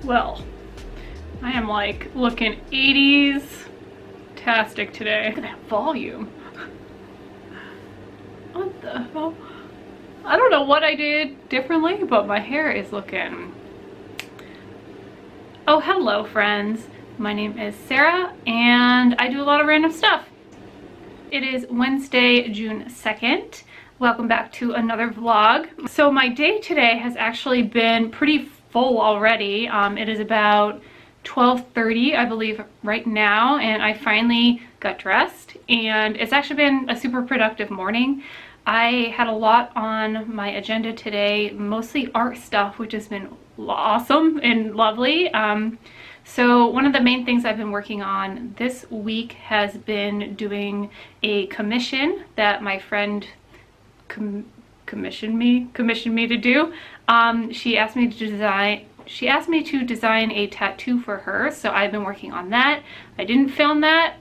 Well, I am like looking 80s-tastic today. Look at that volume. What the hell? I don't know what I did differently, but my hair is looking... Oh, hello friends. My name is Sarah and I do a lot of random stuff. It is Wednesday, June 2nd. Welcome back to another vlog. So my day today has actually been pretty full already. It is about 12:30, I believe, right now, and I finally got dressed, and it's actually been a super productive morning. I had a lot on my agenda today, mostly art stuff, which has been awesome and lovely. So one of the main things I've been working on this week has been doing a commission that my friend commissioned me to do. She asked me to design a tattoo for her, so I've been working on that. I didn't film that.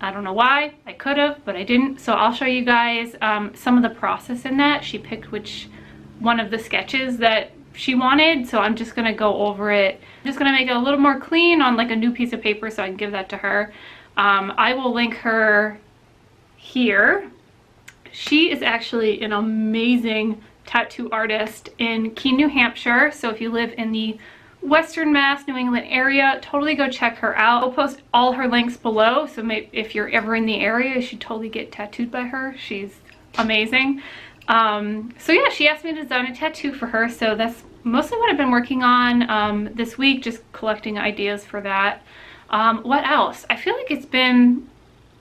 I don't know why. I could have, but I didn't. So I'll show you guys some of the process in that. She picked which one of the sketches that she wanted, so I'm just gonna go over it. I'm just gonna make it a little more clean on like a new piece of paper so I can give that to her. I will link her here. She is actually an amazing tattoo artist in Keene, New Hampshire. So if you live in the Western Mass, New England area, totally go check her out. I'll post all her links below, so maybe if you're ever in the area, you should totally get tattooed by her. She's amazing. So yeah, she asked me to design a tattoo for her, so that's mostly what I've been working on this week, just collecting ideas for that. What else? I feel like it's been,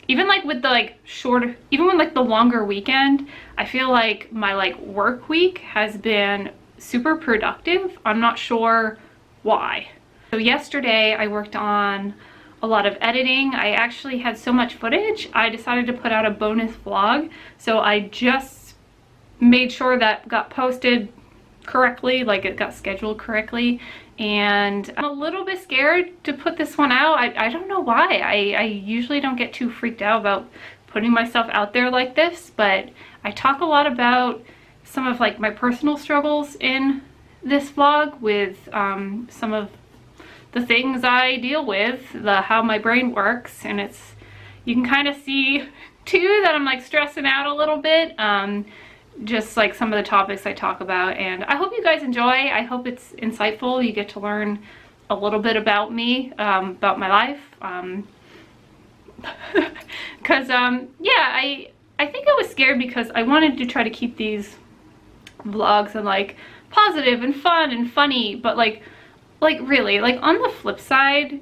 even like with the like shorter, even with like the longer weekend, I feel like my like work week has been super productive. I'm not sure why. So yesterday I worked on a lot of editing. I actually had so much footage, I decided to put out a bonus vlog. So I just made sure that got posted correctly, like it got scheduled correctly, and I'm a little bit scared to put this one out. I don't know why. I usually don't get too freaked out about putting myself out there like this, but I talk a lot about some of like my personal struggles in this vlog with some of the things I deal with, how my brain works, and you can kind of see too that I'm like stressing out a little bit. Just like some of the topics I talk about, and I hope you guys enjoy. I hope it's insightful. You get to learn a little bit about me, about my life, because yeah, I think I was scared because I wanted to try to keep these vlogs and like positive and fun and funny, but like really, like on the flip side,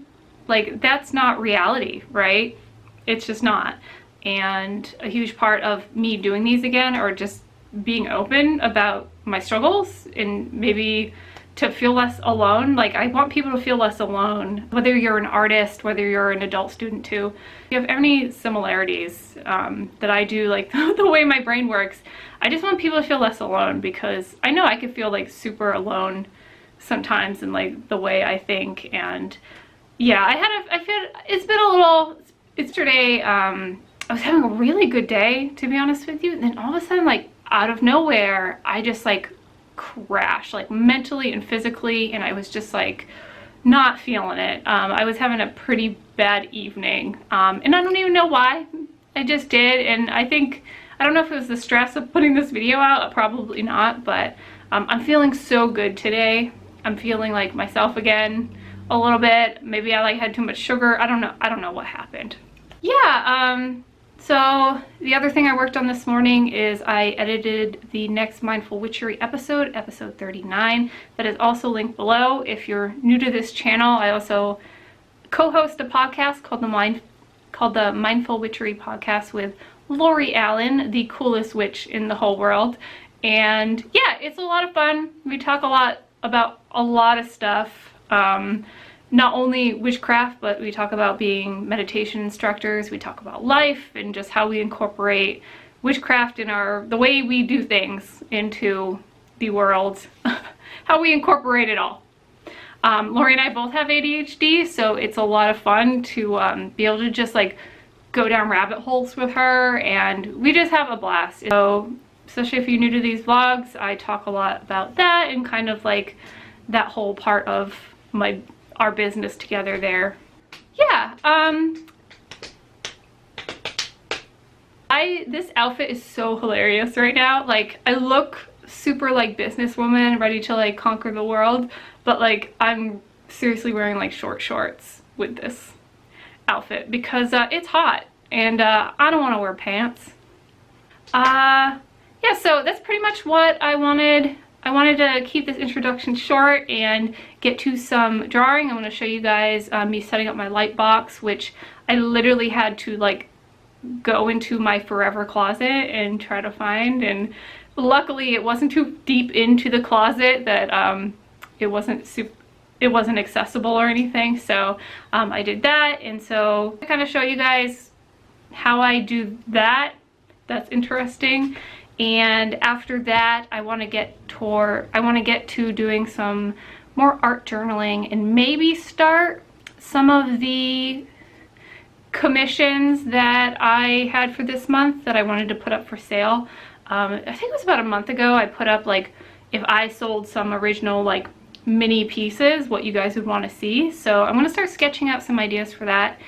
like that's not reality, right? It's just not. And a huge part of me doing these again, or just being open about my struggles, and maybe to feel less alone. Like I want people to feel less alone, whether you're an artist, whether you're an adult student too. If you have any similarities that I do, like the way my brain works, I just want people to feel less alone, because I know I could feel like super alone sometimes in like the way I think. And yeah, I feel it's been a little, yesterday I was having a really good day, to be honest with you, and then all of a sudden, like out of nowhere, I just like crashed, like mentally and physically, and I was just like not feeling it. I was having a pretty bad evening, and I don't even know why. I just did, and I don't know if it was the stress of putting this video out, probably not, but I'm feeling so good today. I'm feeling like myself again a little bit. Maybe I like had too much sugar. I don't know what happened. Yeah, so the other thing I worked on this morning is I edited the next Mindful Witchery episode 39. That is also linked below. If you're new to this channel, I also co-host a podcast called the Mindful Witchery podcast with Lori Allen, the coolest witch in the whole world. And yeah, it's a lot of fun. We talk a lot about a lot of stuff. Not only witchcraft, but we talk about being meditation instructors. We talk about life and just how we incorporate witchcraft in the way we do things into the world, how we incorporate it all. Lori and I both have ADHD, so it's a lot of fun to be able to just like go down rabbit holes with her, and we just have a blast. So especially if you're new to these vlogs, I talk a lot about that and kind of like that whole part of my our business together there. Yeah, this outfit is so hilarious right now. Like, I look super like businesswoman, ready to like conquer the world, but like I'm seriously wearing like short shorts with this outfit because it's hot and I don't want to wear pants. Yeah, so that's pretty much what I wanted. I wanted to keep this introduction short and get to some drawing. I'm going to show you guys me setting up my light box, which I literally had to like go into my forever closet and try to find, and luckily it wasn't too deep into the closet that it wasn't accessible or anything, so I did that. And so I kind of show you guys how I do that. That's interesting. And after that, I want to get to doing some more art journaling and maybe start some of the commissions that I had for this month that I wanted to put up for sale. I think it was about a month ago. I put up like if I sold some original like mini pieces, what you guys would want to see. So I'm going to start sketching out some ideas for that.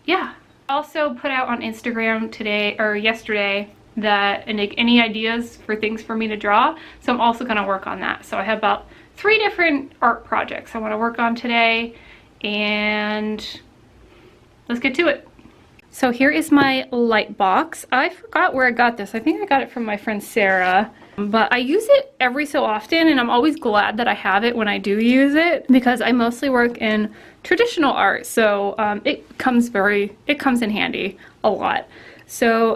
Yeah. Also put out on Instagram today or yesterday that any ideas for things for me to draw. So I'm also going to work on that. So I have about 3 different art projects I want to work on today, and let's get to it. So here is my light box. I forgot where I got this. I think I got it from my friend Sarah, but I use it every so often, and I'm always glad that I have it when I do use it because I mostly work in traditional art, so it comes in handy a lot. So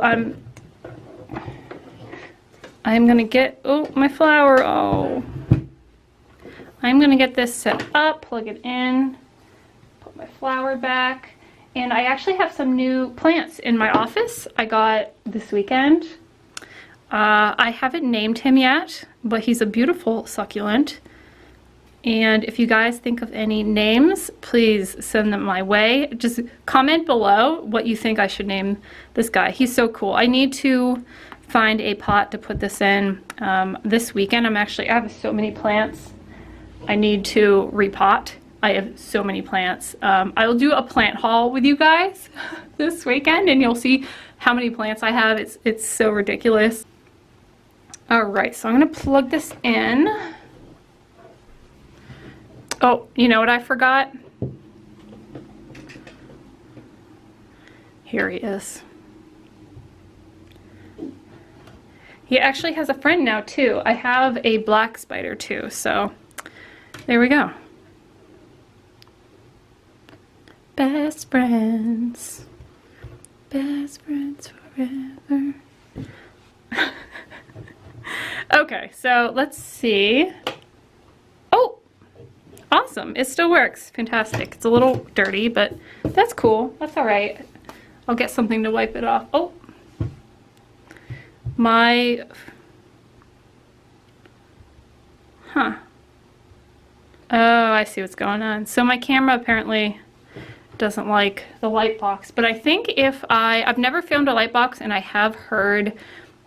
I'm gonna get, oh, my flower, oh. I'm gonna get this set up, plug it in, put my flower back. And I actually have some new plants in my office I got this weekend. I haven't named him yet, but he's a beautiful succulent. And if you guys think of any names, please send them my way. Just comment below what you think I should name this guy. He's so cool. I need to find a pot to put this in this weekend. I have so many plants I need to repot. I have so many plants. I will do a plant haul with you guys this weekend, and you'll see how many plants I have. It's so ridiculous. All right, so I'm gonna plug this in. Oh, you know what I forgot? Here he is. He actually has a friend now too. I have a black spider too, so there we go. Best friends forever. Okay, so let's see. Oh, awesome, it still works. Fantastic. It's a little dirty, but that's cool. That's all right. I'll get something to wipe it off. Oh, oh, I see what's going on. So my camera apparently doesn't like the light box, but I think if I've never filmed a light box, and I have heard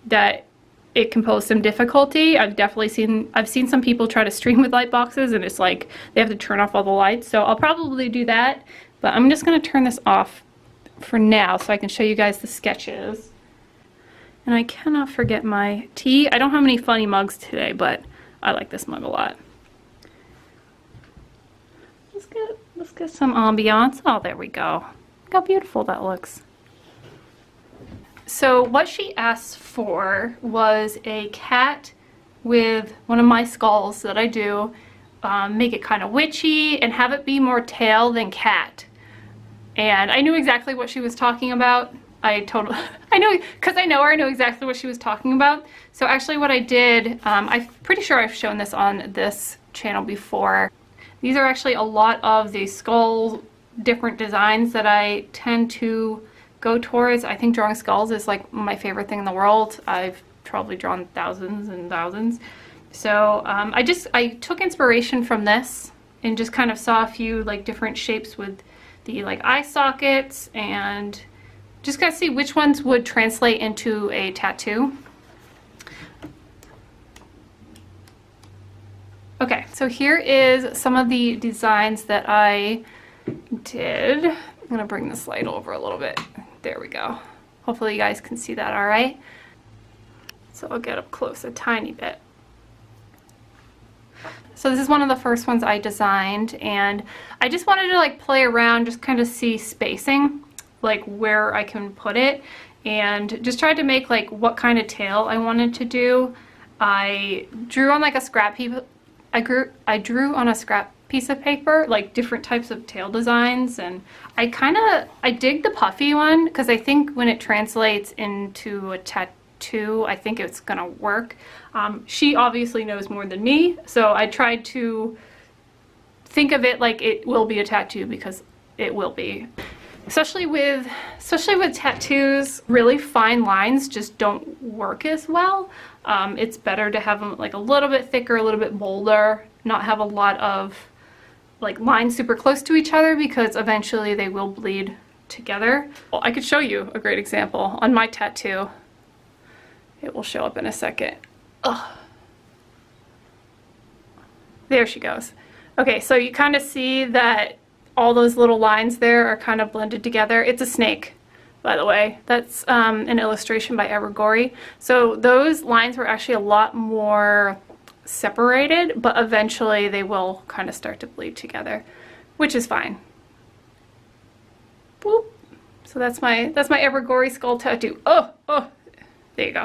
that it can pose some difficulty. I've seen some people try to stream with light boxes, and it's like they have to turn off all the lights. So I'll probably do that, but I'm just going to turn this off for now so I can show you guys the sketches. And I cannot forget my tea. I don't have any funny mugs today, but I like this mug a lot. Let's get some ambiance. Oh, there we go. Look how beautiful that looks. So what she asked for was a cat with one of my skulls that I do, make it kind of witchy and have it be more tail than cat. And I knew exactly what she was talking about. I know, because I know her, I know exactly what she was talking about. So actually what I did, I'm pretty sure I've shown this on this channel before. These are actually a lot of the skull, different designs that I tend to go towards. I think drawing skulls is like my favorite thing in the world. I've probably drawn thousands and thousands. So I took inspiration from this and just kind of saw a few like different shapes with the like eye sockets, and just gotta see which ones would translate into a tattoo. Okay, so here is some of the designs that I did. I'm gonna bring this light over a little bit. There we go. Hopefully you guys can see that all right. So I'll get up close a tiny bit. So this is one of the first ones I designed, and I just wanted to like play around, just kind of see spacing, like where I can put it, and just tried to make like what kind of tail I wanted to do. I drew on like a scrap piece. I drew on a scrap piece of paper like different types of tail designs, and I dig the puffy one because I think when it translates into a tattoo, I think it's gonna work. She obviously knows more than me, so I tried to think of it like it will be a tattoo because it will be. Especially with tattoos, really fine lines just don't work as well. It's better to have them like a little bit thicker, a little bit bolder, not have a lot of like lines super close to each other because eventually they will bleed together. Well, I could show you a great example on my tattoo. It will show up in a second. Ugh. There she goes. Okay, so you kind of see that all those little lines there are kind of blended together. It's a snake, by the way. That's an illustration by Evergory. So those lines were actually a lot more separated, but eventually they will kind of start to bleed together, which is fine. Boop. So that's my Evergory skull tattoo. Oh, there you go.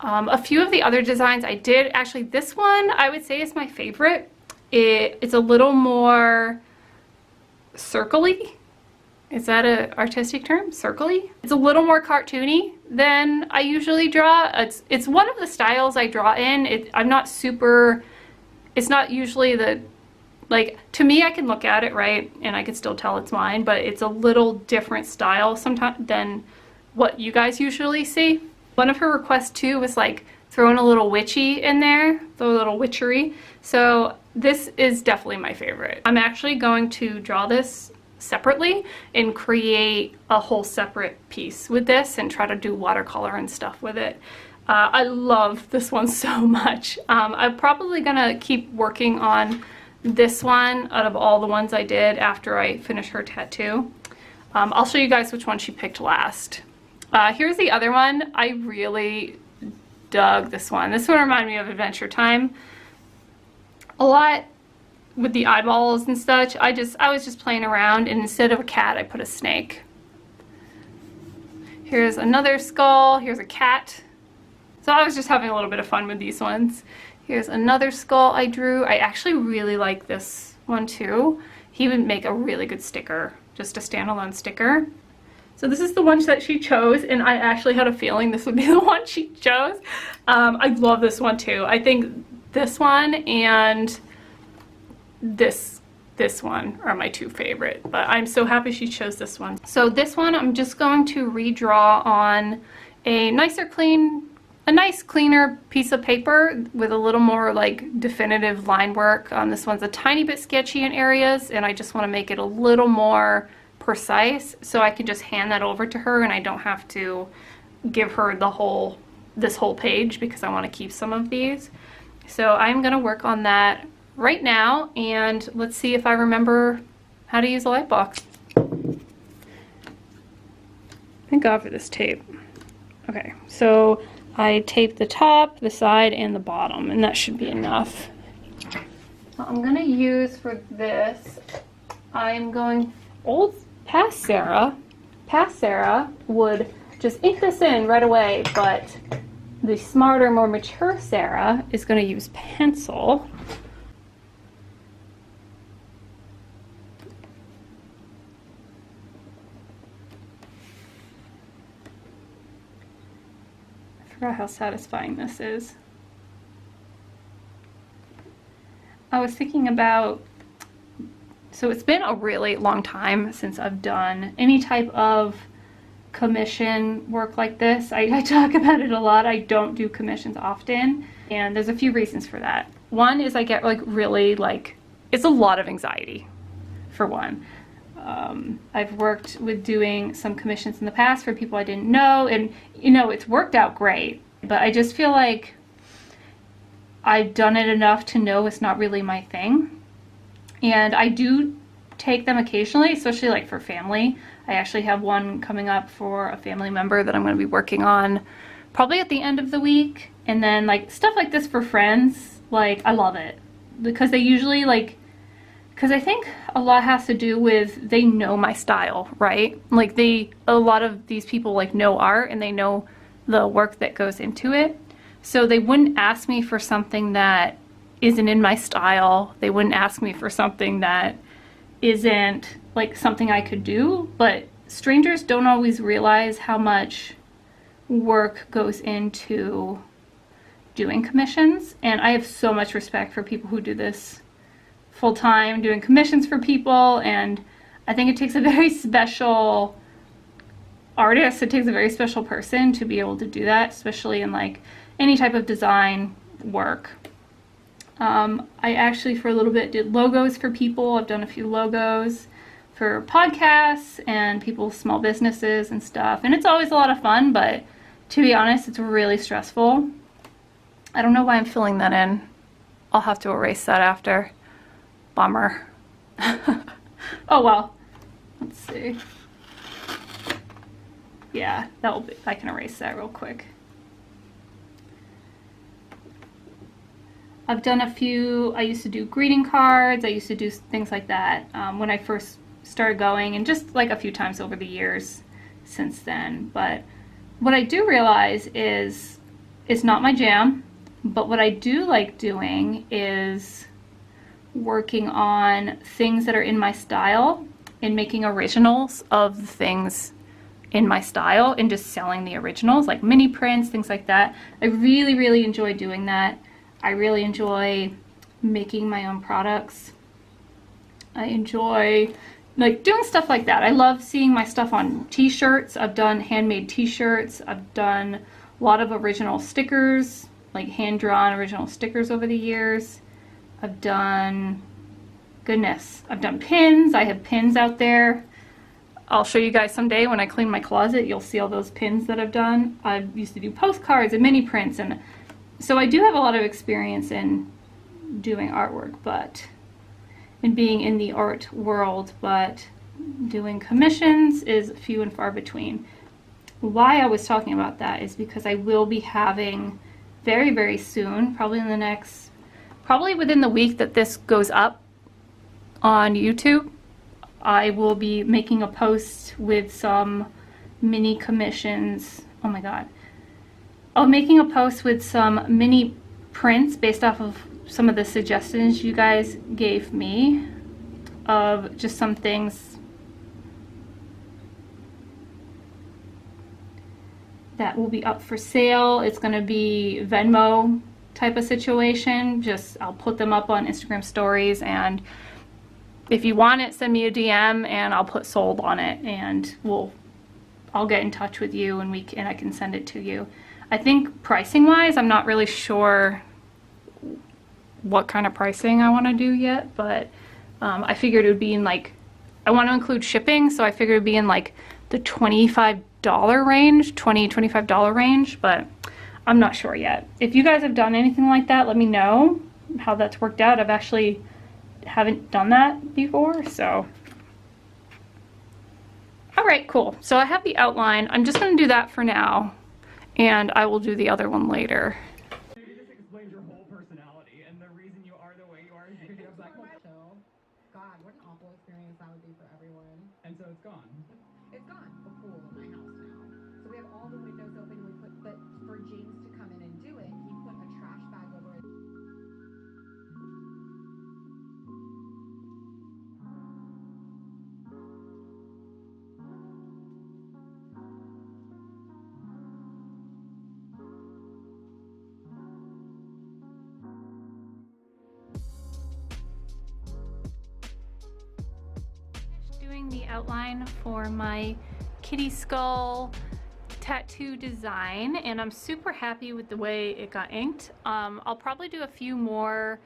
A few of the other designs I did, actually this one I would say is my favorite. It's a little more circly. Is that an artistic term? Circly? It's a little more cartoony than I usually draw. It's one of the styles I draw in. I'm not super, it's not usually the, like, to me I can look at it, right, and I can still tell it's mine, but it's a little different style sometimes than what you guys usually see. One of her requests too was like throwing a little witchy in there, throw a little witchery. So this is definitely my favorite. I'm actually going to draw this separately and create a whole separate piece with this and try to do watercolor and stuff with it. I love this one so much. I'm probably gonna keep working on this one out of all the ones I did after I finish her tattoo. I'll show you guys which one she picked last. Here's the other one. I really dug this one. This one reminded me of Adventure Time a lot with the eyeballs and such. I was just playing around, and instead of a cat I put a snake. Here's another skull. Here's a cat. So I was just having a little bit of fun with these ones. Here's another skull I drew. I actually really like this one too. He would make a really good sticker, just a standalone sticker. So this is the one that she chose, and I actually had a feeling this would be the one she chose. I love this one too. I think this one and this one are my two favorite, but I'm so happy she chose this one. So this one I'm just going to redraw on a nice cleaner piece of paper with a little more like definitive line work. This one's a tiny bit sketchy in areas, and I just want to make it a little more precise so I can just hand that over to her and I don't have to give her this whole page because I want to keep some of these. So I'm gonna work on that right now, and let's see if I remember how to use a light box. Thank God for this tape. Okay, so I taped the top, the side, and the bottom, and that should be enough. What I'm gonna use for this, I'm going Past Sarah would just ink this in right away, but the smarter, more mature Sarah is going to use pencil. I forgot how satisfying this is. I was thinking about, so it's been a really long time since I've done any type of commission work like this. I talk about it a lot. I don't do commissions often, and there's a few reasons for that. One is I get like really like, it's a lot of anxiety for one. I've worked with doing some commissions in the past for people I didn't know, and you know, it's worked out great, but I just feel like I've done it enough to know it's not really my thing. And I do take them occasionally, especially like for family. I actually have one coming up for a family member that I'm going to be working on probably at the end of the week. And then like stuff like this for friends, like I love it because they usually like, because I think a lot has to do with they know my style, right? Like a lot of these people like know art and they know the work that goes into it. So they wouldn't ask me for something that isn't in my style. They wouldn't ask me for something that isn't like something I could do. But strangers don't always realize how much work goes into doing commissions. And I have so much respect for people who do this full time, doing commissions for people. And I think it takes a very special artist. It takes a very special person to be able to do that, especially in like any type of design work. I actually for a little bit did logos for people. I've done a few logos for podcasts and people's small businesses and stuff. And it's always a lot of fun, but to be honest, it's really stressful. I don't know why I'm filling that in. I'll have to erase that after. Bummer. Oh well. Let's see. Yeah, that'll be, I can erase that real quick. I've done a few, I used to do greeting cards, I used to do things like that when I first started going, and just like a few times over the years since then. But what I do realize is it's not my jam, but what I do like doing is working on things that are in my style and making originals of the things in my style and just selling the originals, like mini prints, things like that. I really, really enjoy doing that. I really enjoy making my own products. I enjoy like doing stuff like that. I love seeing my stuff on t-shirts. I've done handmade t-shirts. I've done a lot of original stickers, like hand-drawn original stickers over the years. I've done, goodness, I've done pins. I have pins out there. I'll show you guys someday when I clean my closet. You'll see all those pins that I've done. I used to do postcards and mini prints, and so I do have a lot of experience in doing artwork, but in being in the art world, but doing commissions is few and far between. Why I was talking about that is because I will be having very, very soon, probably within the week that this goes up on YouTube, I will be making a post with some mini commissions. Oh my god. I'm making a post with some mini prints based off of some of the suggestions you guys gave me of just some things that will be up for sale. It's going to be Venmo type of situation. Just I'll put them up on Instagram stories, and if you want it, send me a DM and I'll put sold on it, and I'll get in touch with you and I can send it to you. I think pricing wise, I'm not really sure what kind of pricing I want to do yet, but I figured it would be in like, I want to include shipping, so I figured it would be in like the $25 range, $25 range, but I'm not sure yet. If you guys have done anything like that, let me know how that's worked out. I've actually haven't done that before, so. All right, cool. So I have the outline. I'm just going to do that for now, and I will do the other one later. Maybe this explains your whole personality and the reason you are the way you are. God, what an awful experience that would be for everyone. And so it's gone. It's gone. The pool in my house now. So we have all the windows open. But for James to come in and do it, he put a trash bag over it. Doing the outline for my kitty skull tattoo design, and I'm super happy with the way it got inked. I'll probably do a few more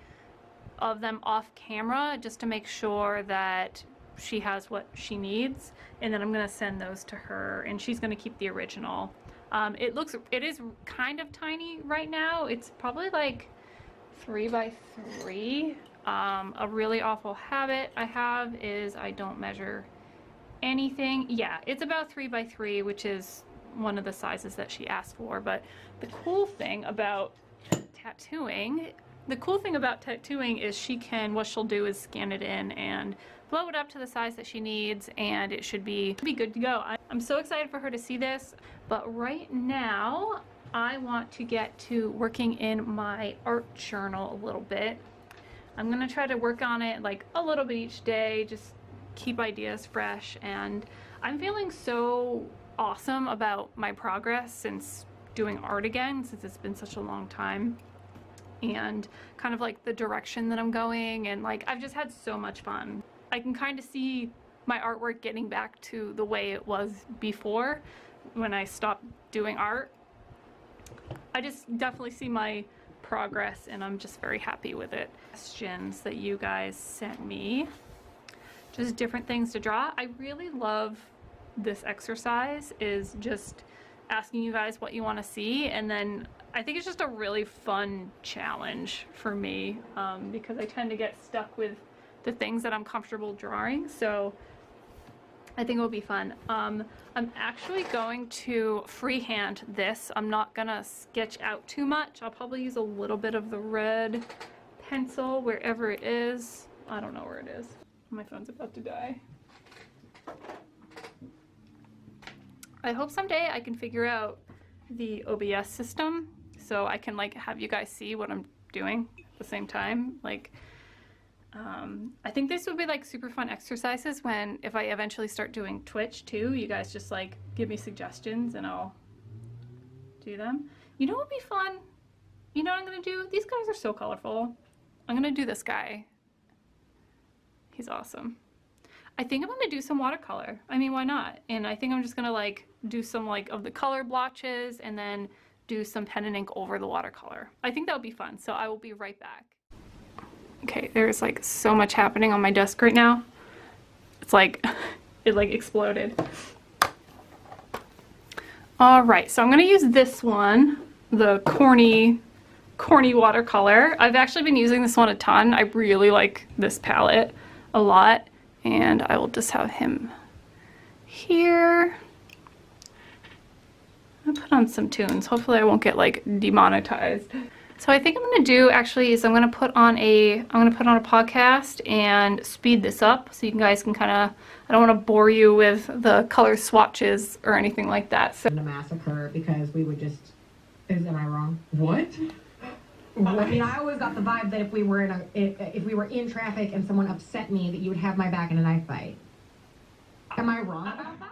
of them off camera just to make sure that she has what she needs, and then I'm gonna send those to her, and she's gonna keep the original. It is kind of tiny right now. It's probably like 3x3. A really awful habit I have is I don't measure anything. Yeah, it's about 3x3, which is one of the sizes that she asked for. But the cool thing about tattooing is what she'll do is scan it in and blow it up to the size that she needs, and it should be good to go. I'm so excited for her to see this, but right now I want to get to working in my art journal a little bit. I'm gonna try to work on it like a little bit each day, just keep ideas fresh, and I'm feeling so awesome about my progress since doing art again, since it's been such a long time, and kind of like the direction that I'm going, and like I've just had so much fun. I can kind of see my artwork getting back to the way it was before when I stopped doing art. I just definitely see my progress, and I'm just very happy with it. Questions that you guys sent me, just different things to draw. I really love this exercise, is just asking you guys what you want to see, and then I think it's just a really fun challenge for me, because I tend to get stuck with the things that I'm comfortable drawing, so I think it'll be fun. I'm actually going to freehand this. I'm not gonna sketch out too much. I'll probably use a little bit of the red pencil wherever it is. I don't know where it is. My phone's about to die. I hope someday I can figure out the OBS system so I can like have you guys see what I'm doing at the same time. Like, I think this would be like super fun exercises if I eventually start doing Twitch too. You guys just like give me suggestions and I'll do them. You know what would be fun? You know what I'm gonna do? These guys are so colorful. I'm gonna do this guy. He's awesome. I think I'm gonna do some watercolor. I mean, why not? And I think I'm just gonna like do some like of the color blotches and then do some pen and ink over the watercolor. I think that would be fun. So I will be right back. Okay, there's like so much happening on my desk right now. It's like, it like exploded. All right, so I'm gonna use this one, the corny watercolor. I've actually been using this one a ton. I really like this palette a lot, and I will just have him here. I'll put on some tunes. Hopefully I won't get like demonetized. So I think I'm gonna do actually is I'm gonna put on a podcast and speed this up so you guys can kind of, I don't want to bore you with the color swatches or anything like that. So A massacre because we would just, am I wrong? What? I mean, I always got the vibe that if we were in traffic and someone upset me, that you would have my back in a knife fight. Am I wrong about that?